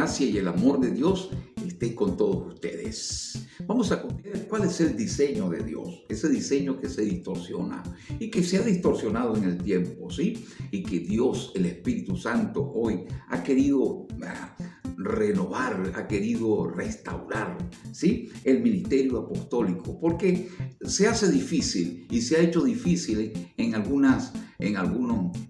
gracia y el amor de Dios esté con todos ustedes. Vamos a considerar cuál es el diseño de Dios, ese diseño que se distorsiona y que se ha distorsionado en el tiempo, ¿sí? Y que Dios, el Espíritu Santo, hoy ha querido renovar, ha querido restaurar, ¿sí? El ministerio apostólico, porque se hace difícil y se ha hecho difícil en algunos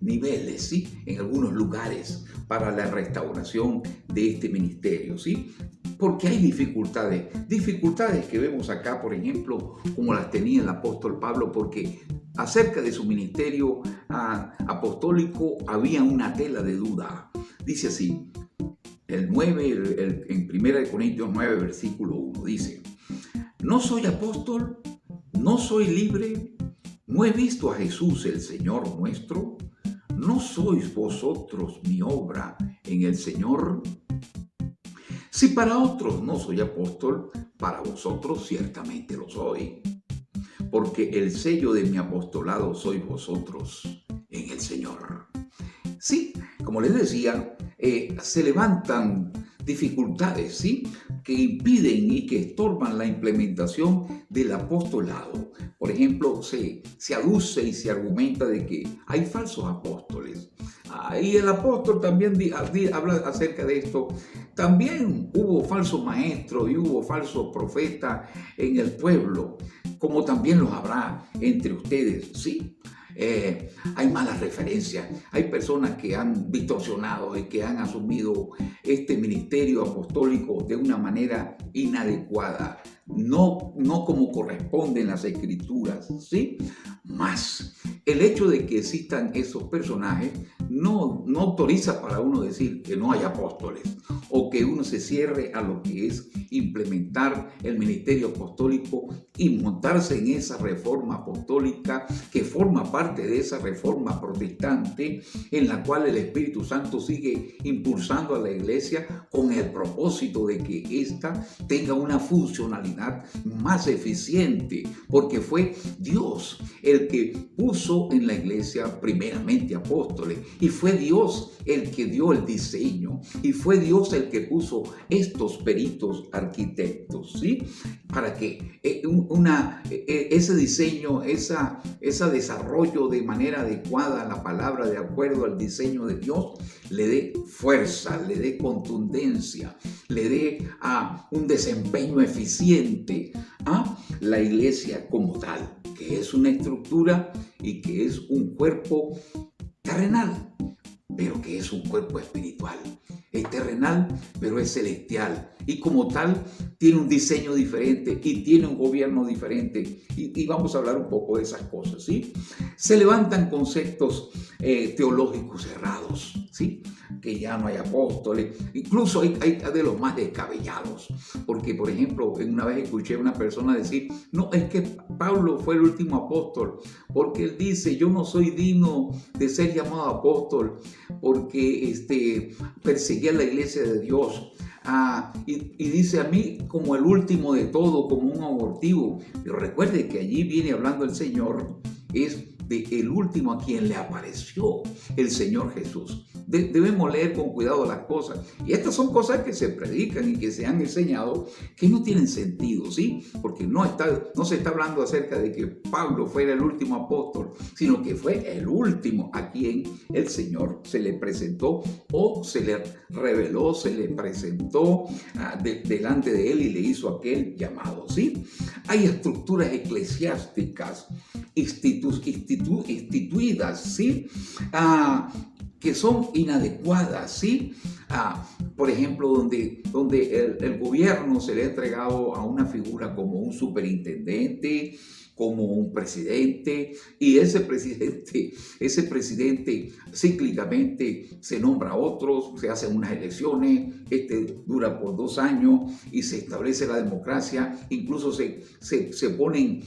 niveles, ¿sí? En algunos lugares para la restauración de este ministerio, ¿sí? Porque hay dificultades que vemos acá, por ejemplo, como las tenía el apóstol Pablo, porque acerca de su ministerio apostólico había una tela de duda. Dice así, en 1 Corintios 9, versículo 1, dice: no soy apóstol, no soy libre, no he visto a Jesús el Señor nuestro, ¿no sois vosotros mi obra en el Señor? Si para otros no soy apóstol, para vosotros ciertamente lo soy, porque el sello de mi apostolado sois vosotros en el Señor. Sí, como les decía, se levantan dificultades, ¿sí?, que impiden y que estorban la implementación del apostolado. Por ejemplo, se aduce y se argumenta de que hay falsos apóstoles. Y el apóstol también habla acerca de esto. También hubo falsos maestros y hubo falsos profetas en el pueblo, como también los habrá entre ustedes, ¿sí? Hay malas referencias, hay personas que han distorsionado y que han asumido este ministerio apostólico de una manera inadecuada, no como corresponden las escrituras, ¿sí? Más el hecho de que existan esos personajes no autoriza para uno decir que no hay apóstoles o que uno se cierre a lo que es implementar el ministerio apostólico y montarse en esa reforma apostólica que forma parte de esa reforma protestante en la cual el Espíritu Santo sigue impulsando a la iglesia con el propósito de que ésta tenga una funcionalidad más eficiente, porque fue Dios el que puso en la iglesia primeramente apóstoles y fue Dios el que dio el diseño y fue Dios el que puso estos peritos arquitectos, ¿sí? Para que ese diseño, ese desarrollo de manera adecuada a la palabra, de acuerdo al diseño de Dios, le dé fuerza, le dé contundencia, le dé un desempeño eficiente a la iglesia como tal, que es una estructura y que es un cuerpo terrenal, pero que es un cuerpo espiritual. Es terrenal, pero es celestial. Y como tal, tiene un diseño diferente y tiene un gobierno diferente. Y vamos a hablar un poco de esas cosas, ¿sí? Se levantan conceptos teológicos errados, ¿sí? Que ya no hay apóstoles. Incluso hay de los más descabellados. Porque, por ejemplo, una vez escuché a una persona decir: no, es que Pablo fue el último apóstol. Porque él dice: yo no soy digno de ser llamado apóstol porque perseguía a la iglesia de Dios. Y dice: a mí como el último de todo, como un abortivo. Pero recuerde que allí viene hablando el Señor, es de el último a quien le apareció el Señor Jesús. Debemos leer con cuidado las cosas. Y estas son cosas que se predican y que se han enseñado que no tienen sentido, ¿sí? Porque no se está hablando acerca de que Pablo fuera el último apóstol, sino que fue el último a quien el Señor se le presentó o se le reveló, se le presentó delante de él y le hizo aquel llamado, ¿sí? Hay estructuras eclesiásticas instituidas, ¿sí? Que son inadecuadas, ¿sí? Por ejemplo, donde el gobierno se le ha entregado a una figura como un superintendente, como un presidente, y ese presidente cíclicamente se nombra a otros, se hacen unas elecciones, dura por 2 años y se establece la democracia, incluso se ponen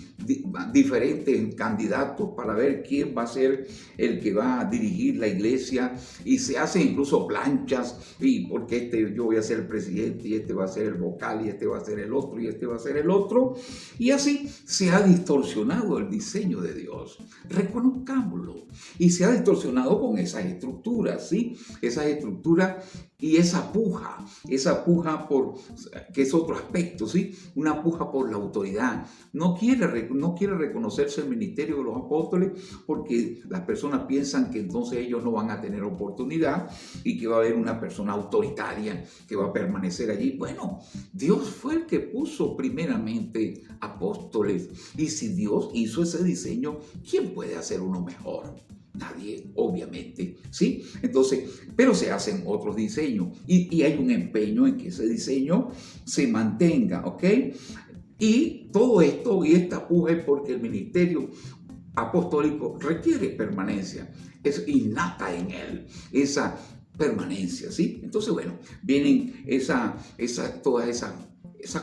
diferentes candidatos para ver quién va a ser el que va a dirigir la iglesia, y se hacen incluso planchas, y porque yo voy a ser el presidente, y va a ser el vocal, y va a ser el otro, y va a ser el otro, y así se ha distorsionado el diseño de Dios. Reconozcámoslo. Y se ha distorsionado con esas estructuras, ¿sí? Esas estructuras Y esa puja por, que es otro aspecto, ¿sí? Una puja por la autoridad. No quiere reconocerse el ministerio de los apóstoles porque las personas piensan que entonces ellos no van a tener oportunidad y que va a haber una persona autoritaria que va a permanecer allí. Bueno, Dios fue el que puso primeramente apóstoles. Y si Dios hizo ese diseño, ¿quién puede hacer uno mejor? Nadie, obviamente, ¿sí? Entonces, pero se hacen otros diseños y hay un empeño en que ese diseño se mantenga, ¿ok? Y todo esto y esta puja es porque el ministerio apostólico requiere permanencia, es innata en él, esa permanencia, ¿sí? Entonces, bueno, vienen todas esas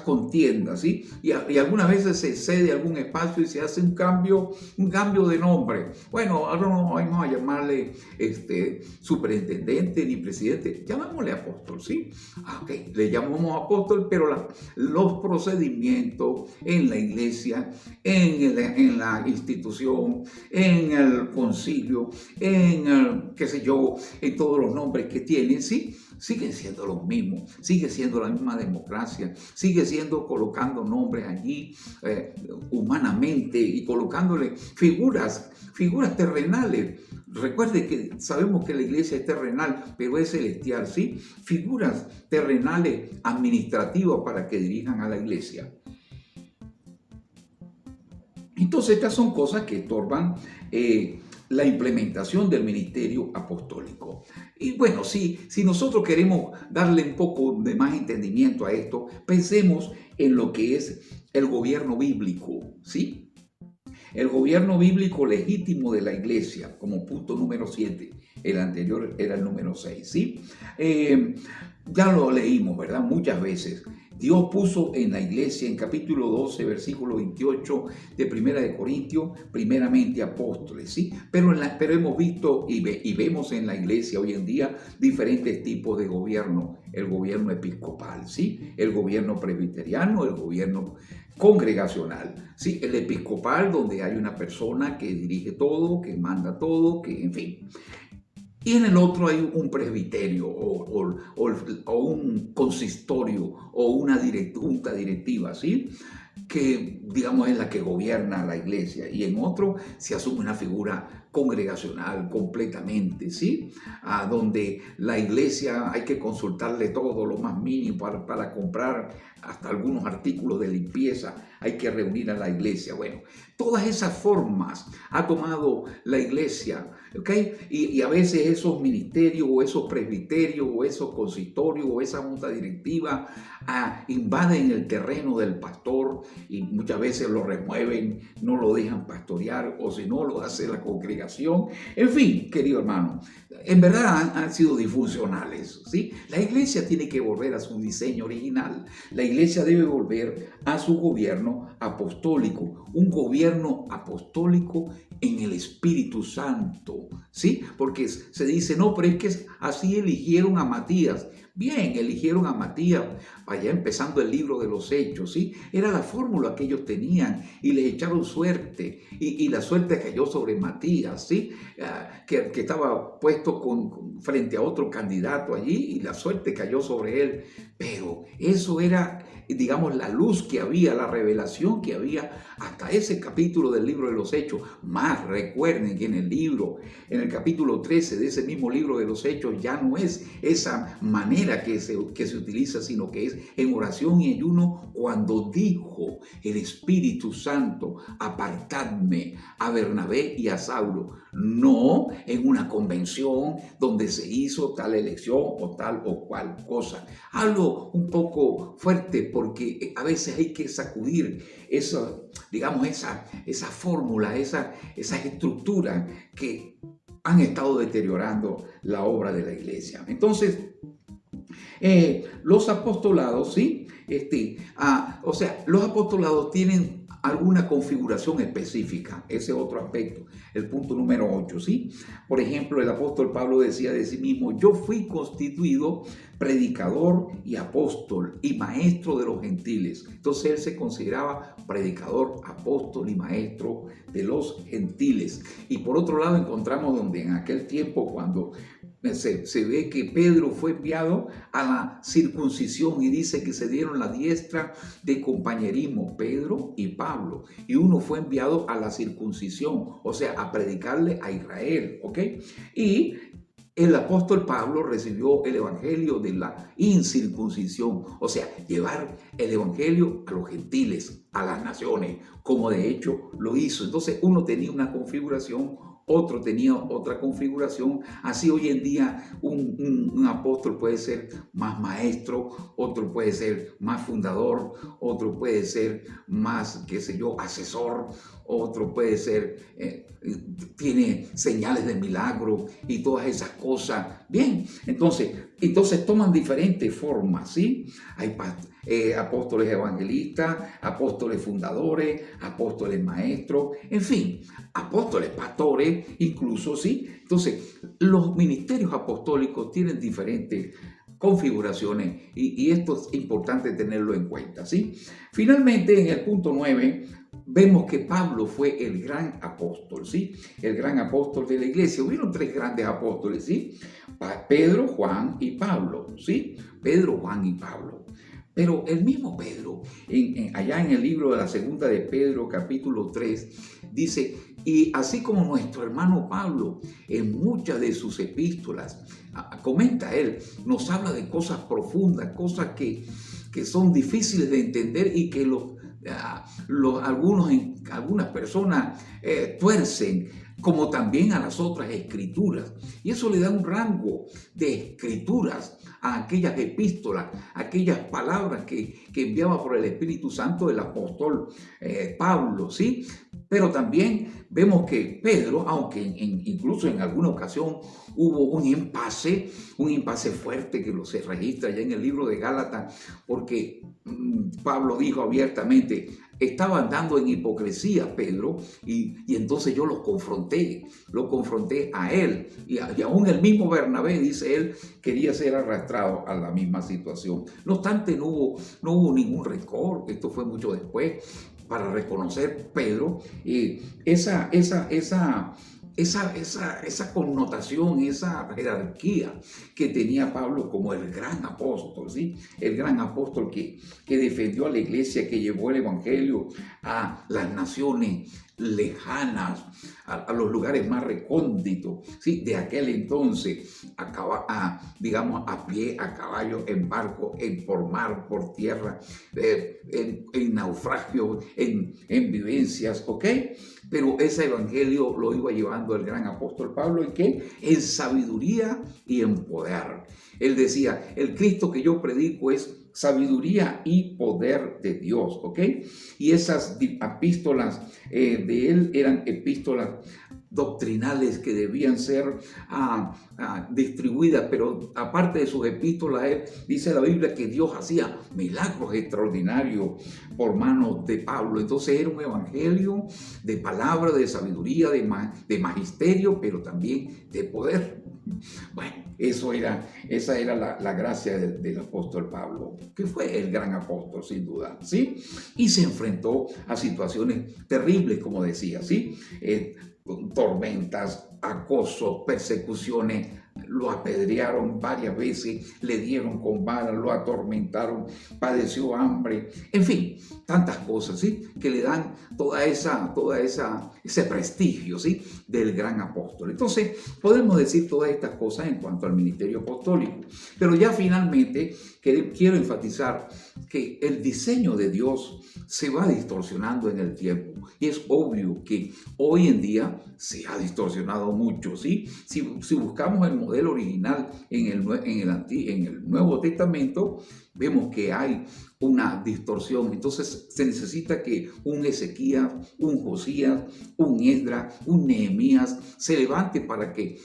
contiendas, ¿sí? Y algunas veces se cede algún espacio y se hace un cambio de nombre. Bueno, ahora no vamos a llamarle superintendente ni presidente, llamémosle apóstol, ¿sí? Ok, le llamamos apóstol, pero los procedimientos en la iglesia, en la institución, en el concilio, qué sé yo, en todos los nombres que tienen, ¿sí? Siguen siendo los mismos, sigue siendo la misma democracia, sigue siendo colocando nombres allí humanamente y colocándole figuras terrenales. Recuerde que sabemos que la iglesia es terrenal, pero es celestial, ¿sí? Figuras terrenales administrativas para que dirijan a la iglesia. Entonces estas son cosas que estorban la implementación del ministerio apostólico. Y bueno, si nosotros queremos darle un poco de más entendimiento a esto, pensemos en lo que es el gobierno bíblico, ¿sí? El gobierno bíblico legítimo de la iglesia, como punto número 7. El anterior era el número 6, ¿sí? Ya lo leímos, ¿verdad? Muchas veces. Dios puso en la iglesia, en capítulo 12, versículo 28 de Primera de Corintios, primeramente apóstoles, ¿sí? Pero hemos visto y vemos en la iglesia hoy en día diferentes tipos de gobierno. El gobierno episcopal, ¿sí? El gobierno presbiteriano, el gobierno congregacional, ¿sí? El episcopal, donde hay una persona que dirige todo, que manda todo, que en fin. Y en el otro hay un presbiterio o un consistorio o una junta directiva, ¿sí? Que digamos es la que gobierna la iglesia. Y en otro se asume una figura congregacional completamente, ¿sí? Donde la iglesia hay que consultarle todo lo más mínimo para comprar hasta algunos artículos de limpieza. Hay que reunir a la iglesia. Bueno, todas esas formas ha tomado la iglesia, ¿ok? Y a veces esos ministerios o esos presbiterios o esos consistorios o esa junta directiva invaden el terreno del pastor y muchas veces lo remueven, no lo dejan pastorear o si no lo hace la congregación. En fin, querido hermano, en verdad han sido disfuncionales, ¿sí? La iglesia tiene que volver a su diseño original. La iglesia debe volver a su gobierno apostólico, un gobierno apostólico en el Espíritu Santo, ¿sí? Porque se dice, no, pero es que así eligieron a Matías. Bien, eligieron a Matías, allá empezando el libro de los Hechos, ¿sí? Era la fórmula que ellos tenían y les echaron suerte y la suerte cayó sobre Matías, ¿sí? Que estaba puesto frente a otro candidato allí y la suerte cayó sobre él. Pero eso era, digamos, la luz que había, la revelación que había hasta ese capítulo del libro de los Hechos. Más recuerden que en el capítulo 13 de ese mismo libro de los Hechos ya no es esa manera que se utiliza, sino que es en oración y ayuno cuando dijo el Espíritu Santo, apartadme a Bernabé y a Saulo, no en una convención donde se hizo tal elección o tal o cual cosa. Algo un poco fuerte porque a veces hay que sacudir eso, digamos, esa fórmula, esa estructura que han estado deteriorando la obra de la iglesia. Entonces, los apostolados, ¿sí? O sea, los apostolados tienen alguna configuración específica, ese es otro aspecto, el punto número 8, ¿sí? Por ejemplo, el apóstol Pablo decía de sí mismo, yo fui constituido predicador y apóstol y maestro de los gentiles. Entonces él se consideraba predicador, apóstol y maestro de los gentiles. Y por otro lado encontramos donde en aquel tiempo cuando se ve que Pedro fue enviado a la circuncisión y dice que se dieron la diestra de compañerismo, Pedro y Pablo, y uno fue enviado a la circuncisión, o sea, a predicarle a Israel, ¿ok? Y el apóstol Pablo recibió el evangelio de la incircuncisión, o sea, llevar el evangelio a los gentiles, a las naciones, como de hecho lo hizo. Entonces uno tenía una configuración, otro tenía otra configuración. Así hoy en día un apóstol puede ser más maestro, otro puede ser más fundador, otro puede ser más, qué sé yo, asesor, otro puede ser, tiene señales de milagro y todas esas cosas. Bien, entonces toman diferentes formas, ¿sí? Hay apóstoles evangelistas, apóstoles fundadores, apóstoles maestros, en fin, apóstoles pastores, incluso, ¿sí? Entonces, los ministerios apostólicos tienen diferentes configuraciones y esto es importante tenerlo en cuenta, ¿sí? Finalmente, en el punto 9, vemos que Pablo fue el gran apóstol, ¿sí? El gran apóstol de la iglesia. Hubieron 3 grandes apóstoles, ¿sí? Pedro, Juan y Pablo, ¿sí? Pedro, Juan y Pablo. Pero el mismo Pedro, allá en el libro de la segunda de Pedro, capítulo 3, dice, y así como nuestro hermano Pablo, en muchas de sus epístolas, comenta él, nos habla de cosas profundas, cosas que son difíciles de entender y que algunas personas tuercen, como también a las otras escrituras. Y eso le da un rango de escrituras a aquellas epístolas, aquellas palabras que enviaba por el Espíritu Santo el apóstol Pablo, ¿sí? Pero también vemos que Pedro, aunque incluso en alguna ocasión hubo un impasse fuerte que se registra ya en el libro de Gálatas, porque Pablo dijo abiertamente, estaba andando en hipocresía Pedro, y entonces yo lo confronté a él, y aún el mismo Bernabé, dice él, quería ser arrastrado a la misma situación. No obstante, no hubo ningún rencor, esto fue mucho después, para reconocer Pedro esa connotación, esa jerarquía que tenía Pablo como el gran apóstol, ¿sí? El gran apóstol que defendió a la iglesia, que llevó el evangelio a las naciones lejanas, a los lugares más recónditos, ¿sí? De aquel entonces, digamos, a pie, a caballo, en barco, por mar, por tierra, en naufragio, en vivencias, ¿ok? Pero ese evangelio lo iba llevando el gran apóstol Pablo, ¿en qué? En sabiduría y en poder. Él decía, el Cristo que yo predico es sabiduría y poder de Dios, ¿ok? Y esas epístolas de él eran epístolas doctrinales que debían ser distribuidas, pero aparte de sus epístolas, dice la Biblia que Dios hacía milagros extraordinarios por manos de Pablo. Entonces era un evangelio de palabra, de sabiduría, de magisterio, pero también de poder. Bueno, esa era la gracia del apóstol Pablo, que fue el gran apóstol sin duda, ¿sí? Y se enfrentó a situaciones terribles, como decía, ¿sí? Tormentas, acosos, persecuciones, lo apedrearon varias veces, le dieron con vara, lo atormentaron, padeció hambre, en fin, tantas cosas, ¿sí? Que le dan ese prestigio, ¿sí? Del gran apóstol. Entonces, podemos decir todas estas cosas en cuanto al ministerio apostólico, pero ya finalmente quiero enfatizar que el diseño de Dios se va distorsionando en el tiempo, y es obvio que hoy en día se ha distorsionado mucho, ¿sí? Si buscamos el modelo original en el Nuevo Testamento, vemos que hay una distorsión. Entonces se necesita que un Ezequías, un Josías, un Esdras, un Nehemías se levante para que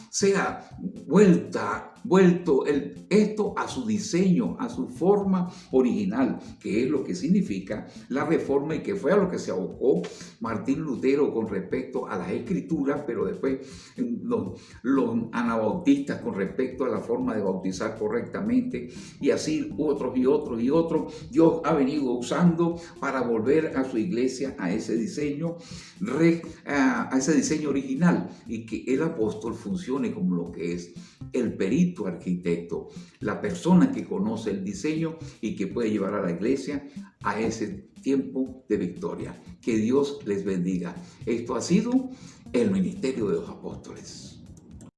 sea vuelta vuelto esto a su diseño, a su forma original, que es lo que significa la reforma y que fue a lo que se abocó Martín Lutero con respecto a las escrituras, pero después los anabautistas con respecto a la forma de bautizar correctamente, y así otros y otros y otros. Dios ha venido usando para volver a su iglesia a ese diseño, a ese diseño original, y que el apóstol funcione como lo que es el perito arquitecto, la persona que conoce el diseño y que puede llevar a la iglesia a ese tiempo de victoria. Que Dios les bendiga. Esto ha sido el Ministerio de los Apóstoles.